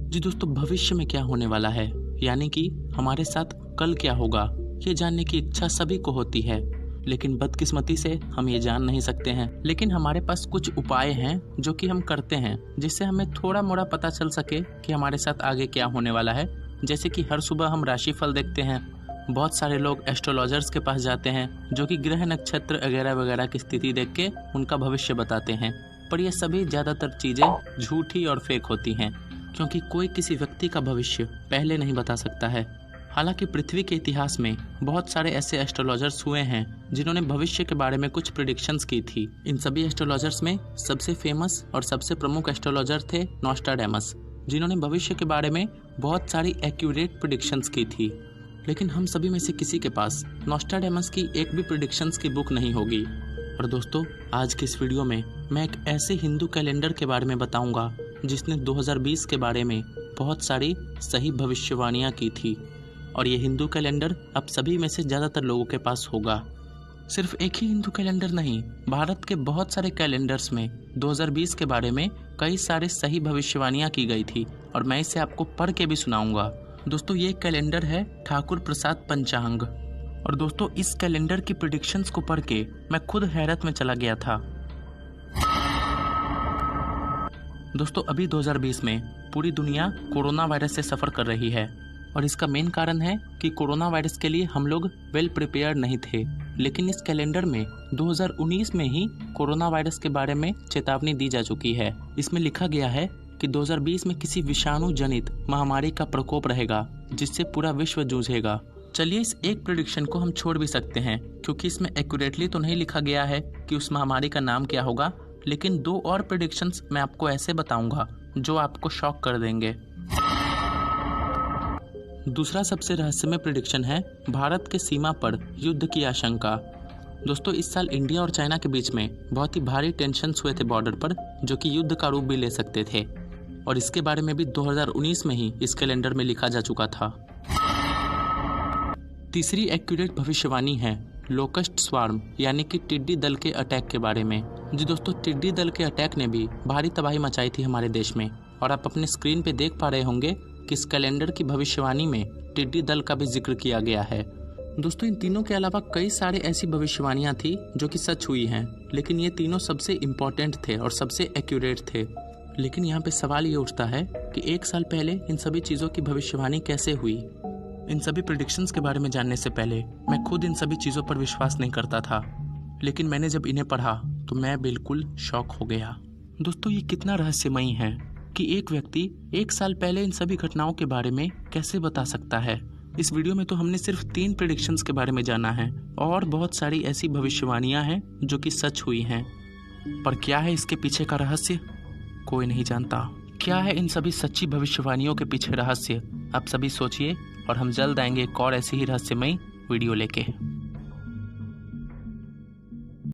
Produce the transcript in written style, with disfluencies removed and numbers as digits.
जी दोस्तों, भविष्य में क्या होने वाला है, यानी कि हमारे साथ कल क्या होगा, ये जानने की इच्छा सभी को होती है। लेकिन बदकिस्मती से हम ये जान नहीं सकते हैं। लेकिन हमारे पास कुछ उपाय हैं जो कि हम करते हैं, जिससे हमें थोड़ा मोड़ा पता चल सके कि हमारे साथ आगे क्या होने वाला है। जैसे कि हर सुबह हम राशिफल देखते हैं। बहुत सारे लोग एस्ट्रोलॉजर्स के पास जाते हैं जो कि ग्रह नक्षत्र वगैरह वगैरह की स्थिति देख के उनका भविष्य बताते हैं। पर ये सभी ज़्यादातर चीज़ें झूठी और फेक होती हैं, क्योंकि कोई किसी व्यक्ति का भविष्य पहले नहीं बता सकता है। हालांकि पृथ्वी के इतिहास में बहुत सारे ऐसे एस्ट्रोलॉजर्स हुए हैं जिन्होंने भविष्य के बारे में कुछ प्रिडिक्शंस की थी। इन सभी एस्ट्रोलॉजर्स में सबसे फेमस और सबसे प्रमुख एस्ट्रोलॉजर थे नॉस्ट्राडेमस, जिन्होंने भविष्य के बारे में बहुत सारी एक्यूरेट प्रिडिक्शंस की थी। लेकिन हम सभी में से किसी के पास नॉस्ट्राडेमस की एक भी प्रिडिक्शंस की बुक नहीं होगी। और दोस्तों, आज के इस वीडियो में मैं एक ऐसे हिंदू कैलेंडर के बारे में बताऊंगा जिसने 2020 के बारे में बहुत सारी सही भविष्यवाणियां की थी। और ये हिंदू कैलेंडर अब सभी में से ज़्यादातर लोगों के पास होगा। सिर्फ एक ही हिंदू कैलेंडर नहीं, भारत के बहुत सारे कैलेंडर्स में 2020 के बारे में कई सारे सही भविष्यवाणियां की गई थी और मैं इसे आपको पढ़ के भी सुनाऊंगा। दोस्तों, ये कैलेंडर है ठाकुर प्रसाद पंचांग। और दोस्तों, इस कैलेंडर की प्रिडिक्शंस को पढ़ के मैं खुद हैरत में चला गया था। दोस्तों, अभी 2020 में पूरी दुनिया कोरोना वायरस से सफ़र कर रही है और इसका मेन कारण है कि कोरोना वायरस के लिए हम लोग वेल प्रिपेयर नहीं थे। लेकिन इस कैलेंडर में 2019 में ही कोरोना वायरस के बारे में चेतावनी दी जा चुकी है। इसमें लिखा गया है कि 2020 में किसी विषाणु जनित महामारी का प्रकोप रहेगा जिससे पूरा विश्व जूझेगा। चलिए, इस एक प्रेडिक्शन को हम छोड़ भी सकते हैं क्योंकि इसमें एक्यूरेटली तो नहीं लिखा गया है कि उस महामारी का नाम क्या होगा। लेकिन दो और प्रेडिक्शंस मैं आपको ऐसे बताऊंगा जो आपको शॉक कर देंगे। दूसरा सबसे रहस्यमय प्रेडिक्शन है भारत के सीमा पर युद्ध की आशंका। दोस्तों, इस साल इंडिया और चाइना के बीच में बहुत ही भारी टेंशन्स हुए थे बॉर्डर पर, जो कि युद्ध का रूप भी ले सकते थे। और इसके बारे में भी 2019 में ही इस कैलेंडर में लिखा जा चुका था। तीसरी एक्यूरेट भविष्यवाणी है लोकस्ट स्वार्म, यानी कि टिड्डी दल के अटैक के बारे में। जी दोस्तों, टिड्डी दल के अटैक ने भी भारी तबाही मचाई थी हमारे देश में। और आप अपने स्क्रीन पे देख पा रहे होंगे कि इस कैलेंडर की भविष्यवाणी में टिड्डी दल का भी जिक्र किया गया है। दोस्तों, इन तीनों के अलावा कई सारे ऐसी भविष्यवाणियां थी जो कि सच हुई हैं, लेकिन ये तीनों सबसे इम्पोर्टेंट थे और सबसे एक्यूरेट थे। लेकिन यहाँ पे सवाल ये उठता है कि एक साल पहले इन सभी चीज़ों की भविष्यवाणी कैसे हुई। इन सभी प्रेडिक्शंस के बारे में जानने से पहले मैं खुद इन सभी चीज़ों पर विश्वास नहीं करता था, लेकिन मैंने जब इन्हें पढ़ा तो मैं बिल्कुल शॉक हो गया। दोस्तों, ये कितना रहस्यमयी है कि एक व्यक्ति एक साल पहले इन सभी घटनाओं के बारे में कैसे बता सकता है। इस वीडियो में तो हमने सिर्फ 3 प्रेडिक्शंस के बारे में जाना है और बहुत सारी ऐसी भविष्यवाणियां हैं जो कि सच हुई हैं। पर क्या है इसके पीछे का रहस्य, कोई नहीं जानता। क्या है इन सभी सच्ची भविष्यवाणियों के पीछे रहस्य, आप सभी सोचिए और हम जल्द आएंगे एक और ऐसी ही रहस्यमयी वीडियो लेके।